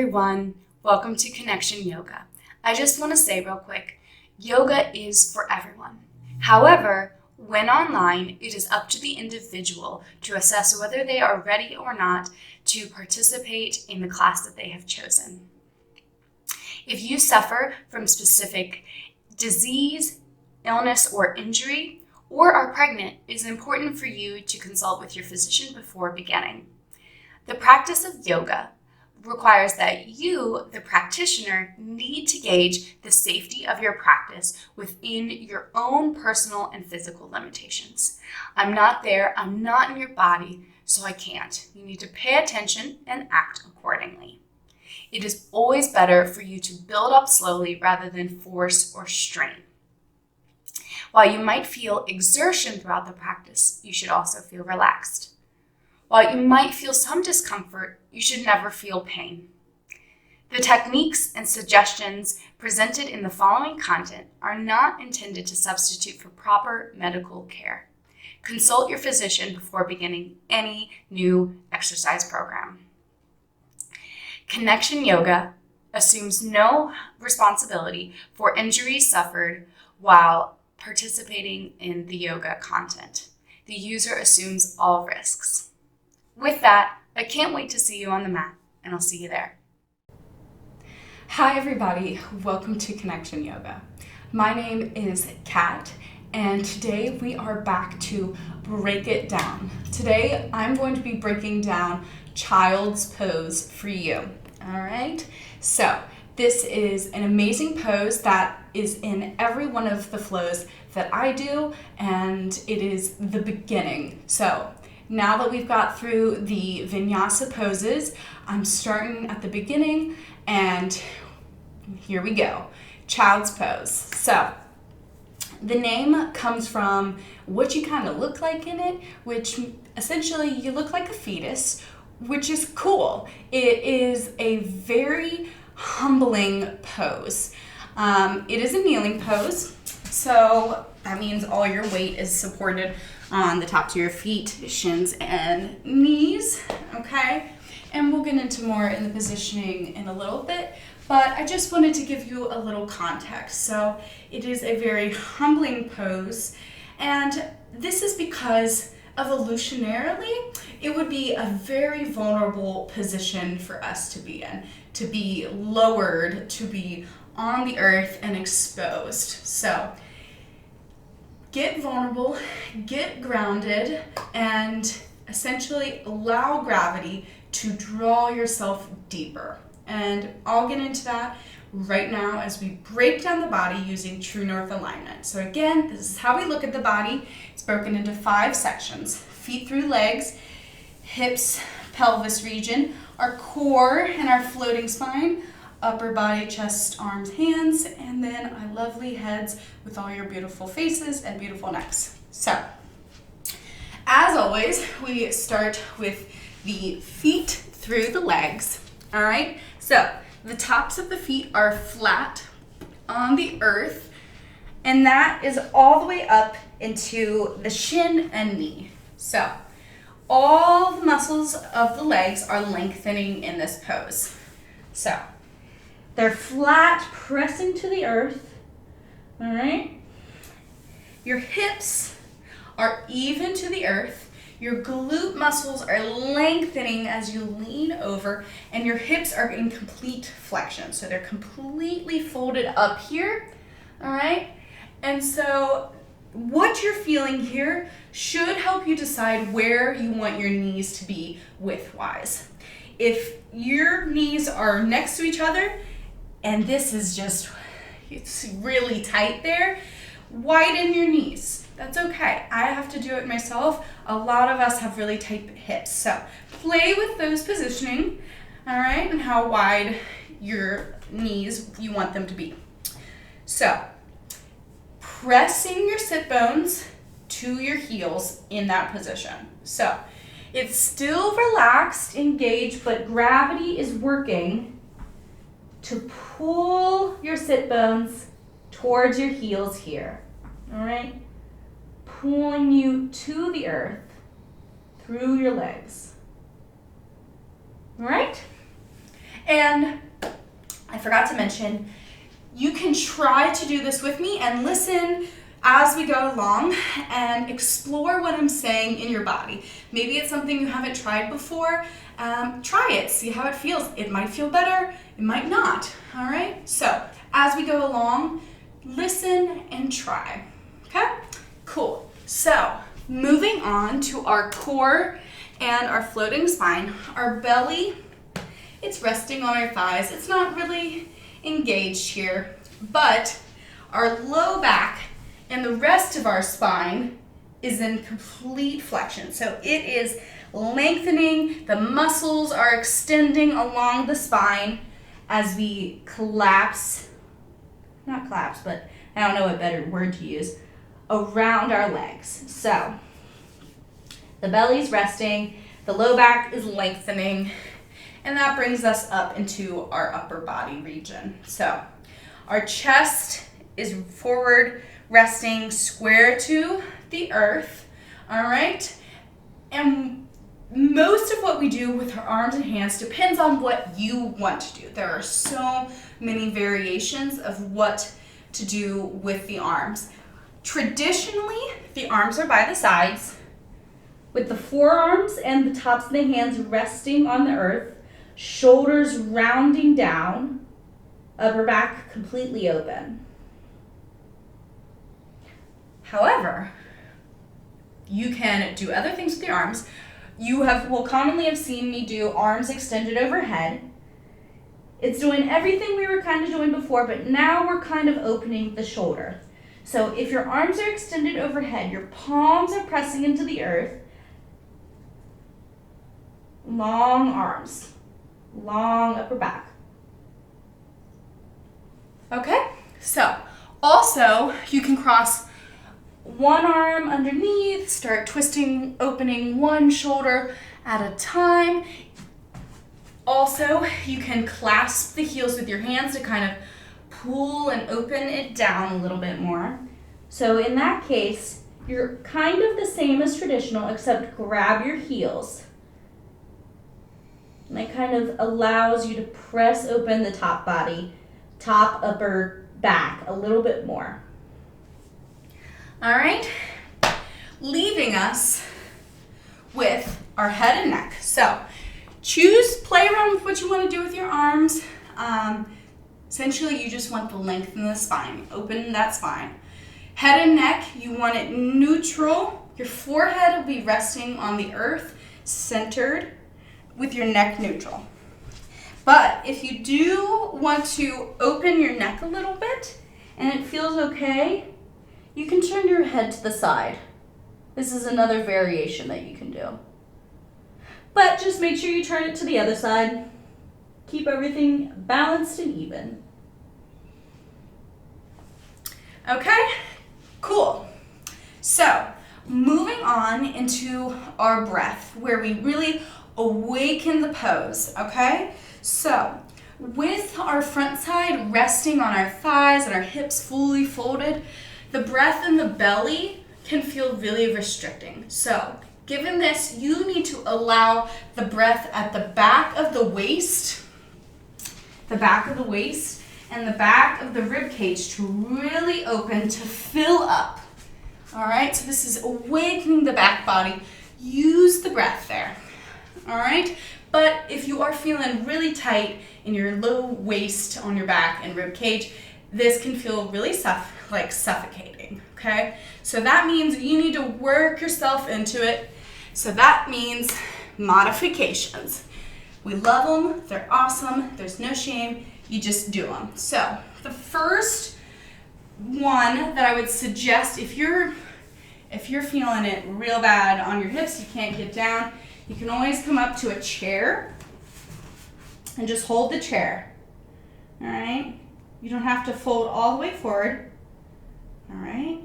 everyone. Welcome to Connection Yoga. I just want to say real quick, yoga is for everyone. However, when online, it is up to the individual to assess whether they are ready or not to participate in the class that they have chosen. If you suffer from specific disease, illness, or injury, or are pregnant, it is important for you to consult with your physician before beginning. The practice of yoga requires that you, the practitioner, need to gauge the safety of your practice within your own personal and physical limitations. I'm not there, I'm not in your body, so I can't. You need to pay attention and act accordingly. It is always better for you to build up slowly rather than force or strain. While you might feel exertion throughout the practice, you should also feel relaxed. While you might feel some discomfort, you should never feel pain. The techniques and suggestions presented in the following content are not intended to substitute for proper medical care. Consult your physician before beginning any new exercise program. Connection Yoga assumes no responsibility for injuries suffered while participating in the yoga content. The user assumes all risks. With that, I can't wait to see you on the mat, and I'll see you there. Hi everybody, welcome to Connection Yoga. My name is Kat, and today we are back to break it down. Today I'm going to be breaking down child's pose for you. All right, so this is an amazing pose that is in every one of the flows that I do, and it is the beginning. So now that we've got through the vinyasa poses, I'm starting at the beginning, and here we go, child's pose. So the name comes from what you kind of look like in it, which essentially you look like a fetus, which is cool. It is a very humbling pose. It is a kneeling pose, so that means all your weight is supported on the tops of your feet, shins, and knees, okay? And we'll get into more in the positioning in a little bit, but I just wanted to give you a little context. So it is a very humbling pose, and this is because evolutionarily, it would be a very vulnerable position for us to be in, to be lowered, to be on the earth and exposed. So get vulnerable, get grounded, and essentially allow gravity to draw yourself deeper. And I'll get into that right now as we break down the body using true north alignment. So again, this is how we look at the body. It's broken into 5 sections: feet through legs, hips, pelvis region, our core and our floating spine, upper body, chest, arms, hands, and then our lovely heads with all your beautiful faces and beautiful necks. So, as always, we start with the feet through the legs, all right? So, the tops of the feet are flat on the earth, and that is all the way up into the shin and knee. So, all the muscles of the legs are lengthening in this pose. So, they're flat, pressing to the earth, all right? Your hips are even to the earth. Your glute muscles are lengthening as you lean over, and your hips are in complete flexion. So they're completely folded up here, all right? And so what you're feeling here should help you decide where you want your knees to be width-wise. If your knees are next to each other, and this is just, it's really tight there, widen your knees. That's okay. I have to do it myself. A lot of us have really tight hips. So play with those positioning, all right, and how wide your knees you want them to be. So pressing your sit bones to your heels in that position. So it's still relaxed, engaged, but gravity is working to pull your sit bones towards your heels here, all right? Pulling you to the earth through your legs, all right? And I forgot to mention, you can try to do this with me and listen as we go along and explore what I'm saying in your body. Maybe it's something you haven't tried before. Try it, see how it feels. It might feel better, it might not, all right? So as we go along, listen and try, okay? Cool. So moving on to our core and our floating spine. Our belly, it's resting on our thighs. It's not really engaged here, but our low back and the rest of our spine is in complete flexion. So it is lengthening, the muscles are extending along the spine as we collapse, not collapse, but I don't know what better word to use, around our legs. So the belly's resting, the low back is lengthening, and that brings us up into our upper body region. So our chest is forward, resting square to the earth, all right? And most of what we do with our arms and hands depends on what you want to do. There are so many variations of what to do with the arms. Traditionally, the arms are by the sides, with the forearms and the tops of the hands resting on the earth, shoulders rounding down, upper back completely open. However, you can do other things with your arms. You will commonly have seen me do arms extended overhead. It's doing everything we were kind of doing before, but now we're kind of opening the shoulder. So if your arms are extended overhead, your palms are pressing into the earth, long arms, long upper back. Okay, so also you can cross one arm underneath, start twisting, opening one shoulder at a time. Also, you can clasp the heels with your hands to kind of pull and open it down a little bit more. So in that case, you're kind of the same as traditional, except grab your heels. And that kind of allows you to press open the top body, top, upper, back a little bit more. All right, leaving us with our head and neck. So play around with what you want to do with your arms. Essentially, you just want to lengthen the spine, open that spine. Head and neck, you want it neutral. Your forehead will be resting on the earth, centered, with your neck neutral. But if you do want to open your neck a little bit and it feels okay, you can turn your head to the side. This is another variation that you can do. But just make sure you turn it to the other side. Keep everything balanced and even. Okay, cool. So, moving on into our breath, where we really awaken the pose, okay? So, with our front side resting on our thighs and our hips fully folded, the breath in the belly can feel really restricting. So, given this, you need to allow the breath at the back of the waist, and the back of the rib cage to really open, to fill up. All right, so this is awakening the back body. Use the breath there. All right, but if you are feeling really tight in your low waist on your back and rib cage, this can feel really suffocating, okay? So that means you need to work yourself into it. So that means modifications. We love them, they're awesome, there's no shame, you just do them. So the first one that I would suggest, if you're feeling it real bad on your hips, you can't get down, you can always come up to a chair and just hold the chair, all right? You don't have to fold all the way forward, all right?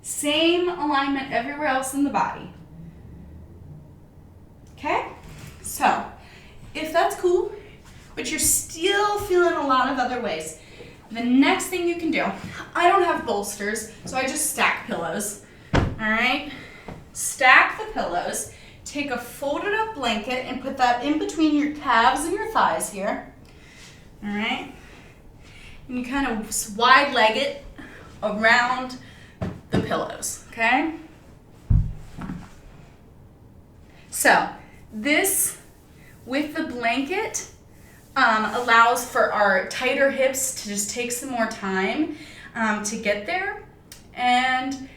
Same alignment everywhere else in the body. Okay? So, if that's cool, but you're still feeling a lot of other ways, the next thing you can do, I don't have bolsters, so I just stack pillows, all right? Stack the pillows, take a folded up blanket and put that in between your calves and your thighs here. All right? And you kind of wide leg it around the pillows, okay? So this, with the blanket, allows for our tighter hips to just take some more time to get there. And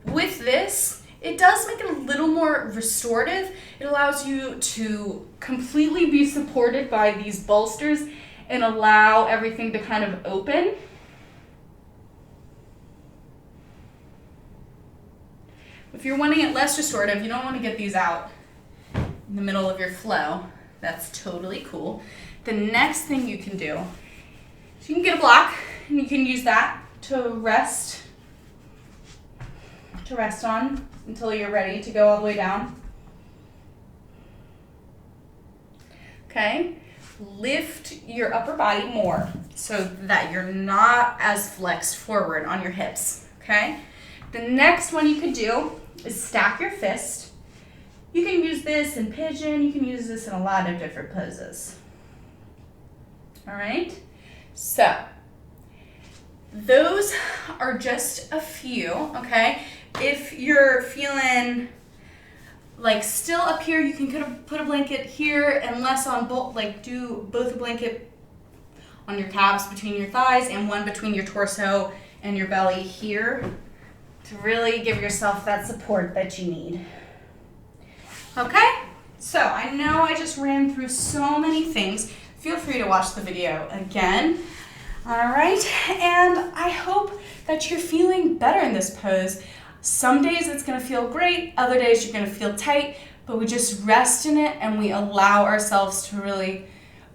with this, it does make it a little more restorative. It allows you to completely be supported by these bolsters and allow everything to kind of open. If you're wanting it less restorative, you don't want to get these out in the middle of your flow. That's totally cool. The next thing you can do is you can get a block and you can use that to rest on until you're ready to go all the way down. Okay, lift your upper body more so that you're not as flexed forward on your hips, okay? The next one you could do is stack your fist. You can use this in pigeon, you can use this in a lot of different poses. All right, so those are just a few, okay? If you're feeling like still up here, you can put a blanket here and less on both, like do both a blanket on your calves between your thighs and one between your torso and your belly here to really give yourself that support that you need. Okay, so I know I just ran through so many things. Feel free to watch the video again. All right, and I hope that you're feeling better in this pose. Some days it's gonna feel great, other days you're gonna feel tight, but we just rest in it and we allow ourselves to really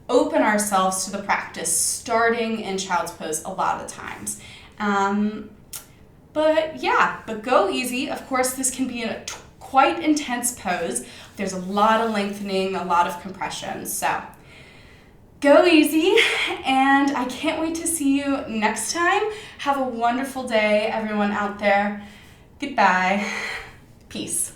open ourselves to the practice, starting in child's pose a lot of the times. But go easy. Of course, this can be a quite intense pose. There's a lot of lengthening, a lot of compression, so go easy, and I can't wait to see you next time. Have a wonderful day, everyone out there. Goodbye. Peace.